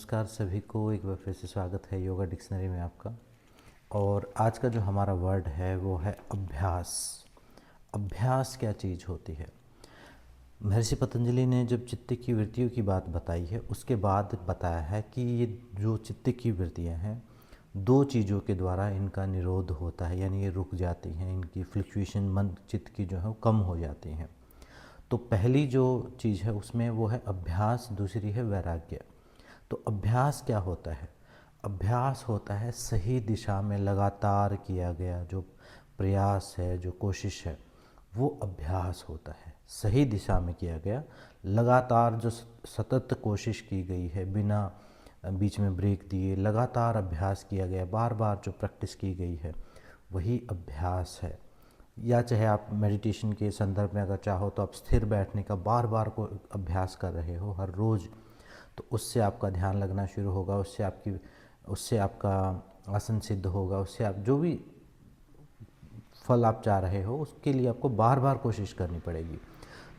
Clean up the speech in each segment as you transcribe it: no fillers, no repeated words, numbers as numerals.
नमस्कार सभी को, एक बार फिर से स्वागत है योगा डिक्शनरी में आपका। और आज का जो हमारा वर्ड है वो है अभ्यास। अभ्यास क्या चीज़ होती है? महर्षि पतंजलि ने जब चित्त की वृत्तियों की बात बताई है उसके बाद बताया है कि ये जो चित्त की वृत्तियाँ हैं दो चीज़ों के द्वारा इनका निरोध होता है, यानी ये रुक जाती हैं, इनकी फ्लक्चुएशन मन चित्त की जो है वो कम हो जाती हैं। तो पहली जो चीज़ है उसमें वो है अभ्यास, दूसरी है वैराग्य। तो अभ्यास क्या होता है? अभ्यास होता है सही दिशा में लगातार किया गया जो प्रयास है, जो कोशिश है, वो अभ्यास होता है। सही दिशा में किया गया लगातार जो सतत कोशिश की गई है, बिना बीच में ब्रेक दिए लगातार अभ्यास किया गया, बार बार जो प्रैक्टिस की गई है वही अभ्यास है। या चाहे आप मेडिटेशन के संदर्भ में अगर चाहो तो आप स्थिर बैठने का बार बार को अभ्यास कर रहे हो हर रोज़, तो उससे आपका ध्यान लगना शुरू होगा, उससे आपका आसन सिद्ध होगा, उससे आप जो भी फल आप चाह रहे हो उसके लिए आपको बार बार कोशिश करनी पड़ेगी।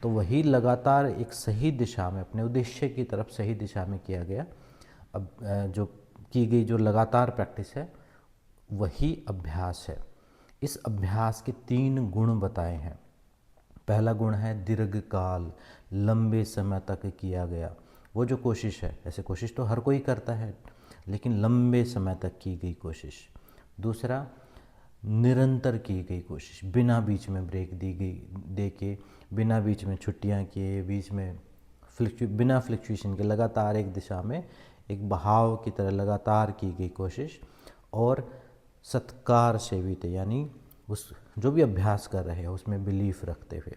तो वही लगातार एक सही दिशा में अपने उद्देश्य की तरफ सही दिशा में किया गया अब जो की गई जो लगातार प्रैक्टिस है वही अभ्यास है। इस अभ्यास के 3 गुण बताए हैं। पहला गुण है दीर्घकाल, लंबे समय तक किया गया वो जो कोशिश है। ऐसे कोशिश तो हर कोई करता है, लेकिन लंबे समय तक की गई कोशिश। दूसरा, निरंतर की गई कोशिश, बिना बीच में ब्रेक दे के, बिना बीच में छुट्टियां किए, बीच में बिना फ्लक्चुएशन के लगातार एक दिशा में एक बहाव की तरह लगातार की गई कोशिश। और सत्कार सेवित, यानी उस जो भी अभ्यास कर रहे हो उसमें बिलीफ रखते हुए,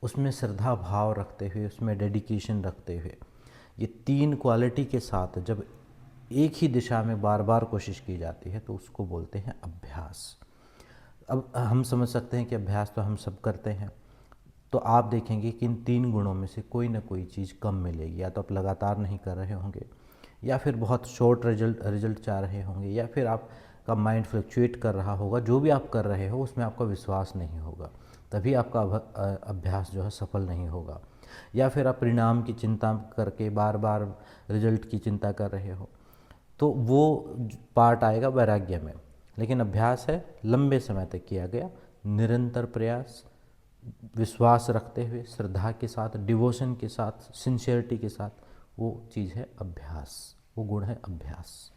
उसमें श्रद्धा भाव रखते हुए, उसमें डेडिकेशन रखते हुए, ये 3 क्वालिटी के साथ जब एक ही दिशा में बार बार कोशिश की जाती है तो उसको बोलते हैं अभ्यास। अब हम समझ सकते हैं कि अभ्यास तो हम सब करते हैं, तो आप देखेंगे कि इन 3 गुणों में से कोई ना कोई चीज़ कम मिलेगी। या तो आप लगातार नहीं कर रहे होंगे, या फिर बहुत शॉर्ट रिजल्ट चाह रहे होंगे, या फिर आपका माइंड फ्लक्चुएट कर रहा होगा। जो भी आप कर रहे हो उसमें आपका विश्वास नहीं होगा, तभी आपका अभ्यास जो है सफल नहीं होगा। या फिर आप परिणाम की चिंता करके बार बार रिजल्ट की चिंता कर रहे हो, तो वो पार्ट आएगा वैराग्य में। लेकिन अभ्यास है लंबे समय तक किया गया, निरंतर प्रयास, विश्वास रखते हुए, श्रद्धा के साथ, डिवोशन के साथ, सिंसियरिटी के साथ, वो चीज़ है अभ्यास, वो गुण है अभ्यास।